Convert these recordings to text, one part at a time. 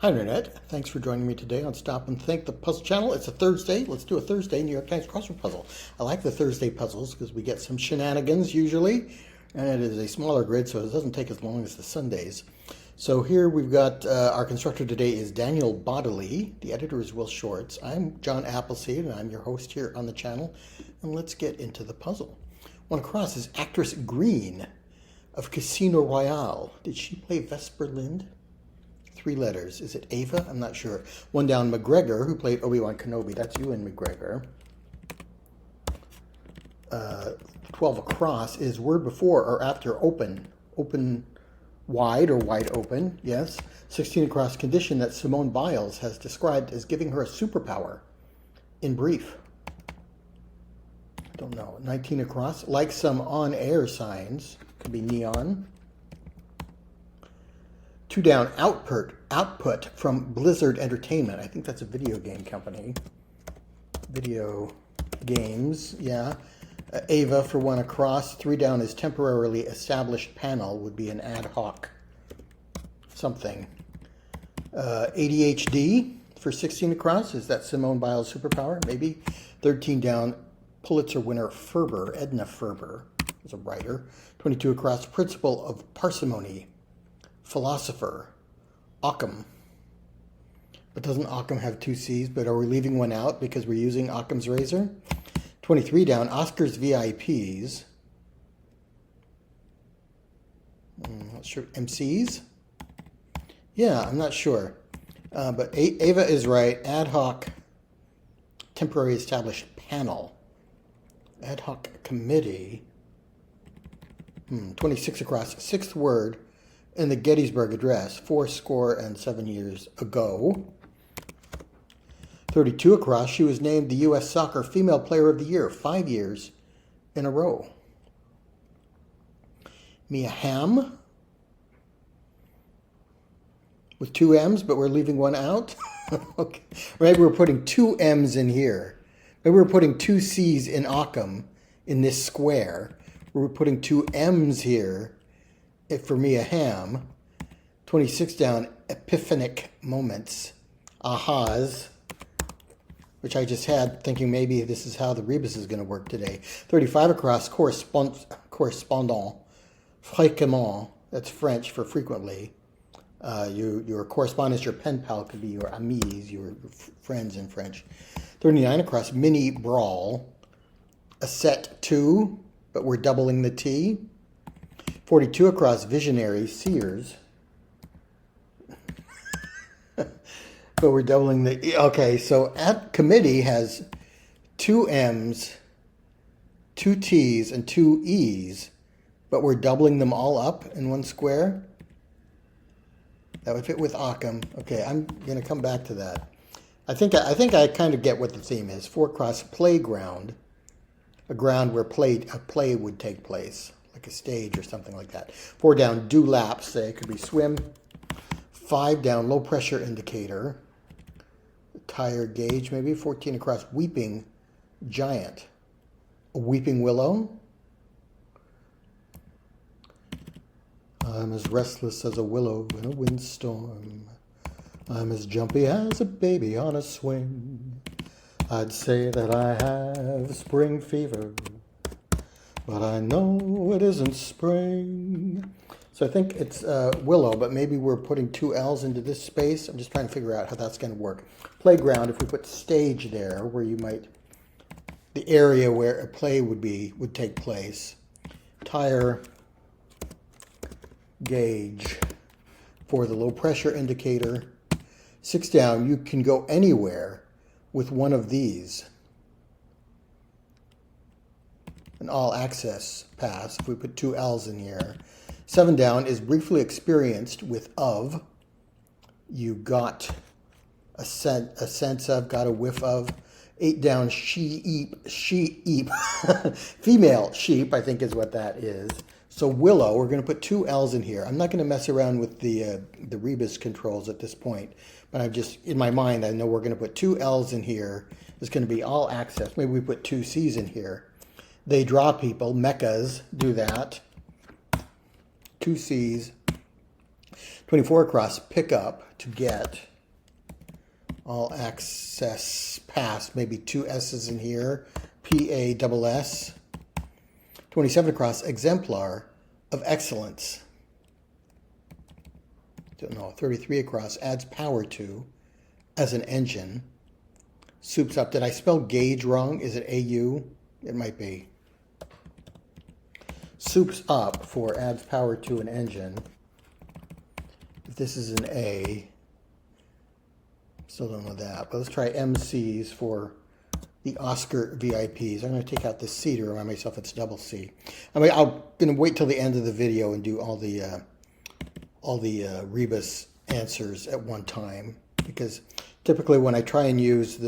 Hi Internet, thanks for joining me today on Stop and Think, the puzzle channel. It's a Thursday. Let's do a Thursday New York Times Crossword puzzle. I like the Thursday puzzles because we get some shenanigans usually, and it is a smaller grid so it doesn't take as long as the Sundays. So here we've got our constructor today is Daniel Bodily. The editor is Will Shorts. I'm John Appleseed and I'm your host here on the channel. And let's get into the puzzle. One across is actress Green of Casino Royale. Did she play Vesper Lind? 3 letters. Is it Ava? I'm not sure. One down, McGregor, who played Obi-Wan Kenobi. That's Ewan McGregor. 12 across is word before or after open. Open wide or wide open, yes. 16 across, condition that Simone Biles has described as giving her a superpower. In brief. Don't know. 19 across, like some on-air signs. Could be neon. 2 down, output from Blizzard Entertainment. I think that's a video game company. Video games, yeah. Ava for 1 across. 3 down is temporarily established panel, would be an ad hoc something. ADHD for 16 across. Is that Simone Biles' superpower? Maybe. 13 down, Pulitzer winner Ferber, Edna Ferber, is a writer. 22 across, principle of parsimony. Philosopher, Occam. But doesn't Occam have 2 C's? But are we leaving one out because we're using Occam's razor? 23 down, Oscars VIPs. Not sure. MCs? Yeah, I'm not sure. But Ava is right. Ad hoc, temporary established panel. Ad hoc committee. 26 across, 6th word. In the Gettysburg Address, 77 years ago. 32 across, she was named the U.S. Soccer Female Player of the Year 5 years in a row. Mia Hamm, with 2 M's, but we're leaving one out. Okay. Maybe we're putting 2 M's in here. Maybe we're putting 2 C's in Occam in this square. We're putting 2 M's here. For Mia Hamm. 26 down, epiphanic moments, ahas, which I just had thinking maybe this is how the rebus is going to work today. 35 across, correspondant, fréquemment, that's French for frequently. Your correspondence, your pen pal could be your amis, your friends in French. 39 across, mini brawl, a set 2, but we're doubling the T. 42 across, visionary, seers. But we're doubling the... Okay, so at committee has 2 M's, 2 T's, and 2 E's. But we're doubling them all up in one square. That would fit with Occam. Okay, I'm going to come back to that. I think I kind of get what the theme is. 4 across, playground. A ground where a play would take place. Like a stage or something like that. 4 down, do laps, say, it could be swim. 5 down, low pressure indicator. Tire gauge, maybe. 14 across, weeping giant. A weeping willow. I'm as restless as a willow in a windstorm. I'm as jumpy as a baby on a swing. I'd say that I have spring fever, but I know it isn't spring. So I think it's willow, but maybe we're putting 2 L's into this space. I'm just trying to figure out how that's going to work. Playground, if we put stage there, where you might, the area where a play would take place. Tire gauge for the low pressure indicator. 6 down, you can go anywhere with one of these. An all-access pass, if we put 2 L's in here. 7 down is briefly experienced with of. You got a sense of, got a whiff of. 8 down, sheep. Female sheep, I think is what that is. So willow, we're going to put 2 L's in here. I'm not going to mess around with the rebus controls at this point, but I've just, in my mind, I know we're going to put 2 L's in here. It's going to be all access. Maybe we put 2 C's in here. They draw people, mechas do that. 2 C's. 24 across, pick up, to get. All access pass, maybe 2 S's in here. PASS. 27 across, exemplar of excellence. Don't know. 33 across, adds power to as an engine. Soups up. Did I spell gauge wrong? Is it AU? It might be. Soups up for adds power to an engine. If this is an A, still don't know that. But let's try MCs for the Oscar VIPs. I'm going to take out the C to remind myself it's double C. I mean, I'm going to wait till the end of the video and do all the rebus answers at one time, because typically when I try and use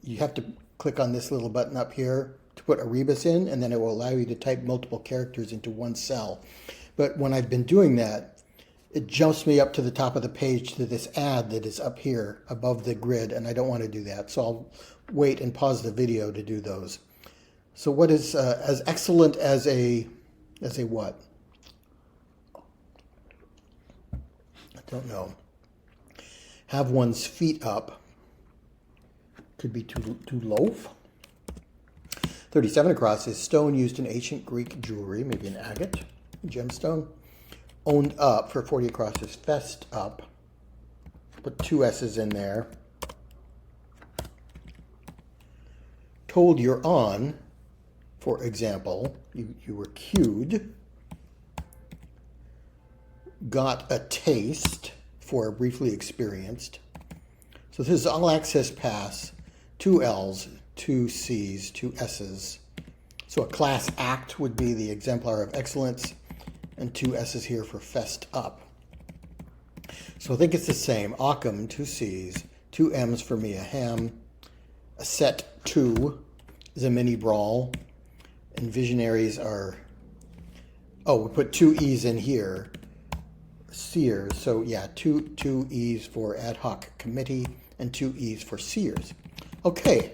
you have to click on this little button up here to put a rebus in, and then it will allow you to type multiple characters into one cell. But when I've been doing that, it jumps me up to the top of the page to this ad that is up here above the grid, and I don't want to do that. So I'll wait and pause the video to do those. So what is as excellent as a what? I don't know. Have one's feet up. Could be to loaf. 37 across is stone used in ancient Greek jewelry, maybe an agate, a gemstone. Owned up for 40 across is fessed up. Put 2 S's in there. Told you're on, for example, you were cued. Got a taste for briefly experienced. So this is all access pass, 2 L's, 2 C's, 2 S's. So a class act would be the exemplar of excellence, and 2 S's here for fessed up. So I think it's the same. Occam, 2 C's, 2 M's for me, a ham. A set 2 is a mini brawl. And visionaries are, oh, we put 2 E's in here. Seers, so yeah, two E's for ad hoc committee and 2 E's for seers. Okay,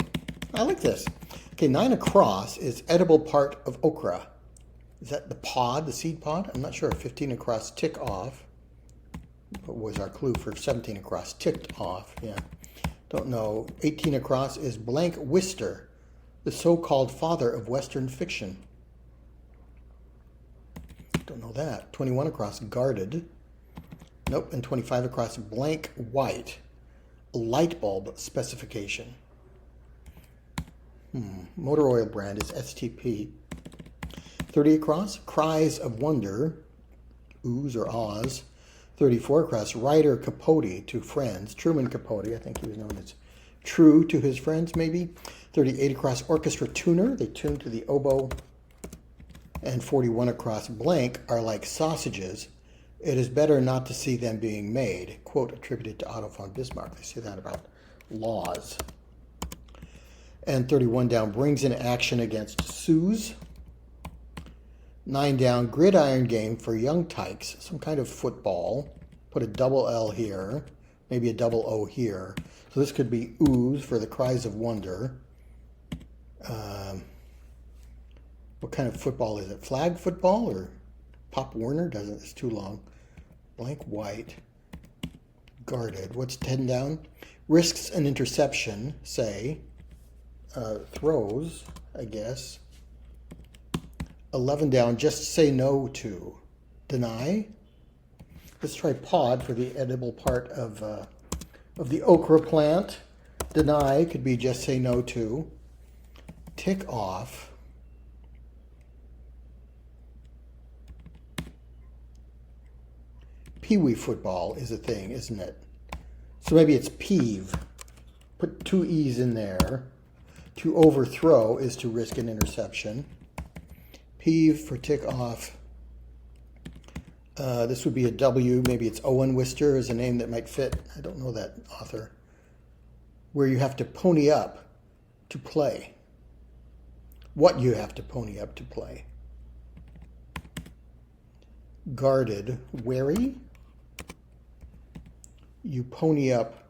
I like this. Okay, 9 across is edible part of okra. Is that the pod, the seed pod? I'm not sure. 15 across, tick off. What was our clue for 17 across? Ticked off, yeah. Don't know. 18 across is blank Wister, the so-called father of Western fiction. Don't know that. 21 across, guarded. Nope. And 25 across, blank white, light bulb specification. Motor oil brand is STP. 30 across, cries of wonder, oohs or ahs. 34 across, writer Capote to friends, Truman Capote, I think he was known as True to his friends maybe. 38 across, orchestra tuner, they tune to the oboe. And 41 across, blank are like sausages. It is better not to see them being made. Quote attributed to Otto von Bismarck. They say that about laws. And 31 down, brings in action against Suze. 9 down, gridiron game for young tykes, some kind of football. Put a double L here, maybe a double O here. So this could be oohs for the cries of wonder. What kind of football is it? Flag football or Pop Warner? Doesn't, it's too long. Blank white, guarded. What's 10 down? Risks an interception, say. Throws, I guess. 11 down, just say no to. Deny. Let's try pod for the edible part of the okra plant. Deny could be just say no to. Tick off. Pee-wee football is a thing, isn't it? So maybe it's peeve. Put 2 E's in there. To overthrow is to risk an interception. Peeve for tick off. This would be a W. Maybe it's Owen Wister is a name that might fit. I don't know that author. Where you have to pony up to play. What you have to pony up to play. Guarded. Wary. You pony up.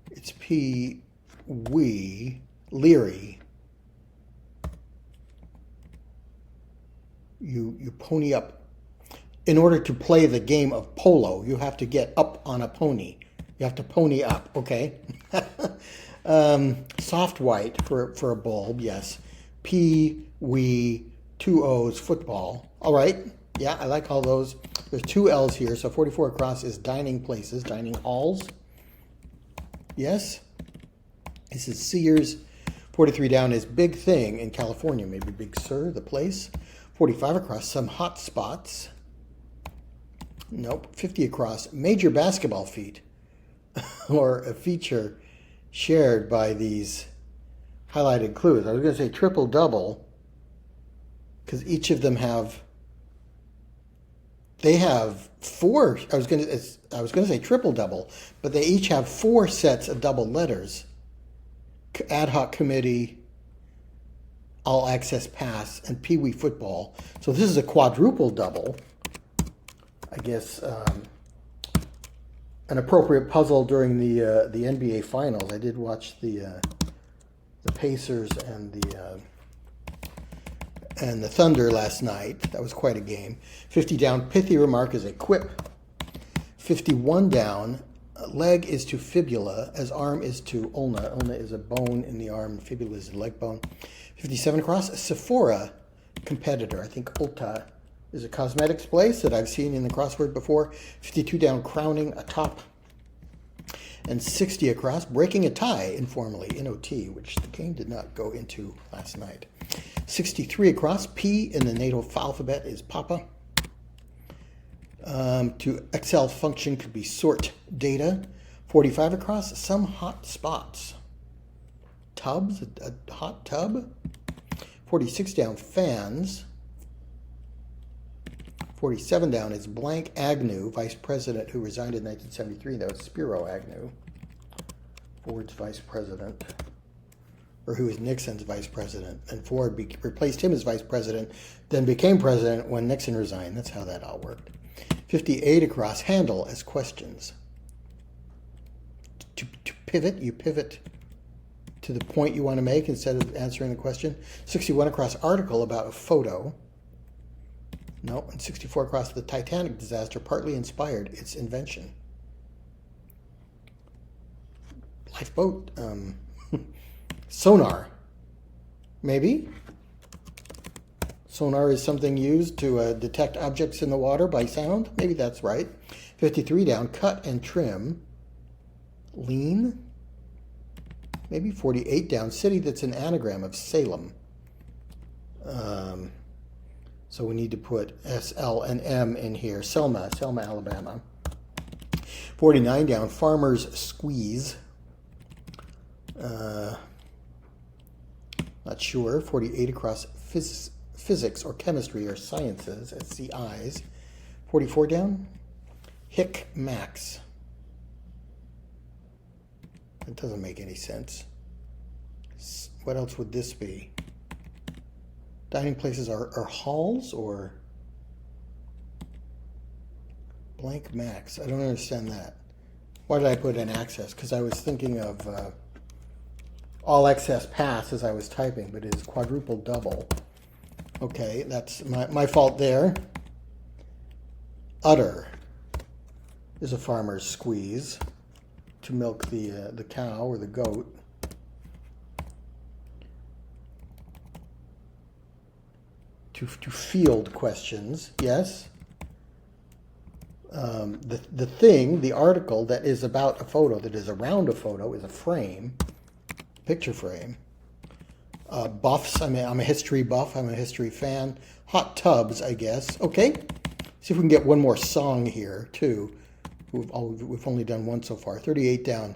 It's P-wee, leery. You pony up in order to play the game of polo, you have to get up on a pony. You have to pony up, okay? Soft white for a bulb, yes. P, we, 2 O's, football. All right, yeah, I like all those. There's 2 L's here, so 44 across is dining places, dining halls. Yes. This is Sears. 43 down is Big Thing in California, maybe Big Sur, the place. 45 across, some hot spots. Nope. 50 across, major basketball feat, or a feature shared by these highlighted clues. I was going to say triple-double, because each of them have, they have 4, I was going to say triple-double, but they each have 4 sets of double letters. Ad hoc committee, all access pass, and Pee Wee football. So this is a quadruple double. I guess an appropriate puzzle during the NBA Finals. I did watch the Pacers and the Thunder last night. That was quite a game. 50 down, pithy remark is a quip. 51 down, leg is to fibula as arm is to ulna. Ulna is a bone in the arm. Fibula is a leg bone. 57 across, Sephora competitor. I think Ulta is a cosmetics place that I've seen in the crossword before. 52 down, crowning atop. And 60 across, breaking a tie informally, NOT, which the game did not go into last night. 63 across, P in the native alphabet is Papa. To Excel function could be sort data. 45 across, some hot spots. Tubs, a hot tub. 46 down, fans. 47 down is blank Agnew, vice president who resigned in 1973. That was Spiro Agnew, Ford's vice president, or who was Nixon's vice president. And Ford replaced him as vice president, then became president when Nixon resigned. That's how that all worked. 58 across, handle as questions. To pivot, you pivot to the point you want to make instead of answering the question. 61 across, article about a photo. No, and 64 across, the Titanic disaster partly inspired its invention. Lifeboat, sonar, maybe? Sonar is something used to detect objects in the water by sound. Maybe that's right. 53 down, cut and trim. Lean. Maybe 48 down, city that's an anagram of Salem. So we need to put S, L, and M in here. Selma, Alabama. 49 down, farmer's squeeze. Not sure. 48 across, physics or chemistry or sciences, SCIs. 44 down, Hick Max. That doesn't make any sense. What else would this be? Dining places are halls or blank Max. I don't understand that. Why did I put an access? Because I was thinking of all access pass as I was typing, but it is quadruple double. Okay, that's my fault there. Udder is a farmer's squeeze to milk the cow or the goat. To field questions, yes. The thing, the article that is about a photo, that is around a photo, is a frame, picture frame. Buffs, I'm a history buff, I'm a history fan. Hot tubs, I guess. Okay, see if we can get one more song here, too. We've only done one so far. 38 down,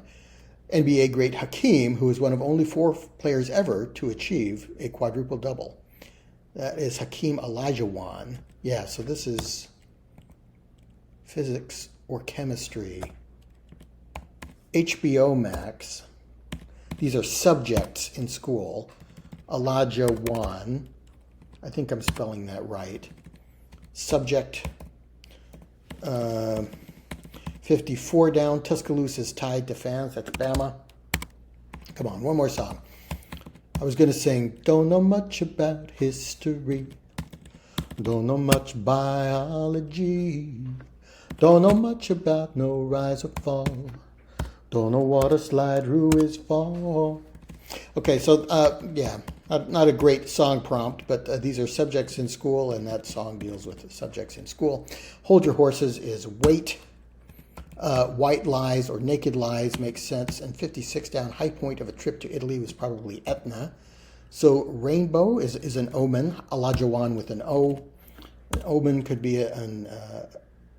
NBA great Hakeem, who is one of only 4 players ever to achieve a quadruple double. That is Hakeem Olajuwon. Yeah, so this is physics or chemistry. HBO Max. These are subjects in school. Olajuwon. I think I'm spelling that right. Subject. 54 down. Tuscaloosa is tied to fans. That's Bama. Come on, one more song. I was going to sing, don't know much about history. Don't know much biology. Don't know much about no rise or fall. Don't know what a slide rule is for. Okay, so yeah, not a great song prompt, but these are subjects in school, and that song deals with subjects in school. Hold your horses is wait. White lies or naked lies makes sense. And 56 down, high point of a trip to Italy was probably Etna. So rainbow is an omen, Alajuan with an O. An omen could be a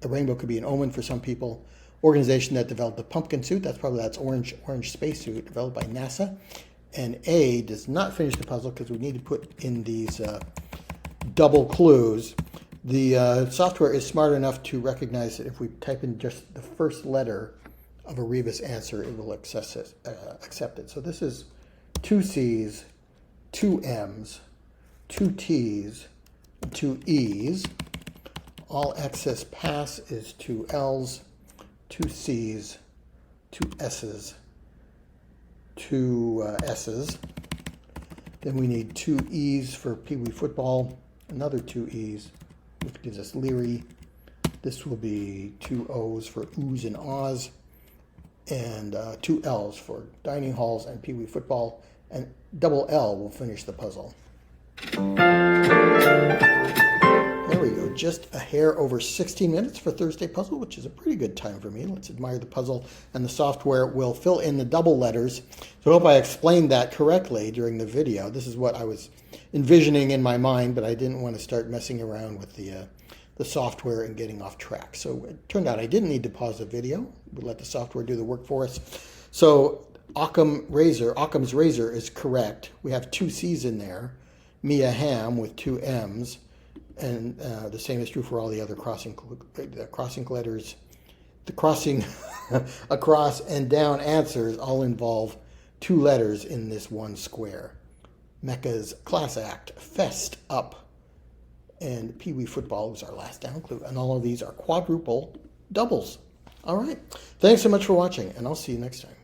rainbow could be an omen for some people. Organization that developed the pumpkin suit, that's orange spacesuit developed by NASA. And A does not finish the puzzle because we need to put in these double clues. The software is smart enough to recognize that if we type in just the first letter of a rebus answer, it will accept it. So this is 2 C's, 2 M's, 2 T's, 2 E's. All access pass is 2 L's, 2 C's, 2 S's, 2 S's. Then we need 2 E's for Pee Wee football, another 2 E's, which gives us Leary. This will be 2 O's for oohs and ahs, and 2 L's for dining halls and Pee Wee football, and double L will finish the puzzle. There we go, just a hair over 16 minutes for Thursday puzzle, which is a pretty good time for me. Let's admire the puzzle, and the software will fill in the double letters. So I hope I explained that correctly during the video. This is what I was envisioning in my mind, but I didn't want to start messing around with the software and getting off track. So it turned out I didn't need to pause the video. We let the software do the work for us. So Occam's razor is correct. We have 2 C's in there. Mia Hamm with 2 M's. And the same is true for all the other crossing letters. The crossing across and down answers all involve 2 letters in this one square. Mecca's class act, fest up, and Pee Wee football was our last down clue. And all of these are quadruple doubles. All right. Thanks so much for watching, and I'll see you next time.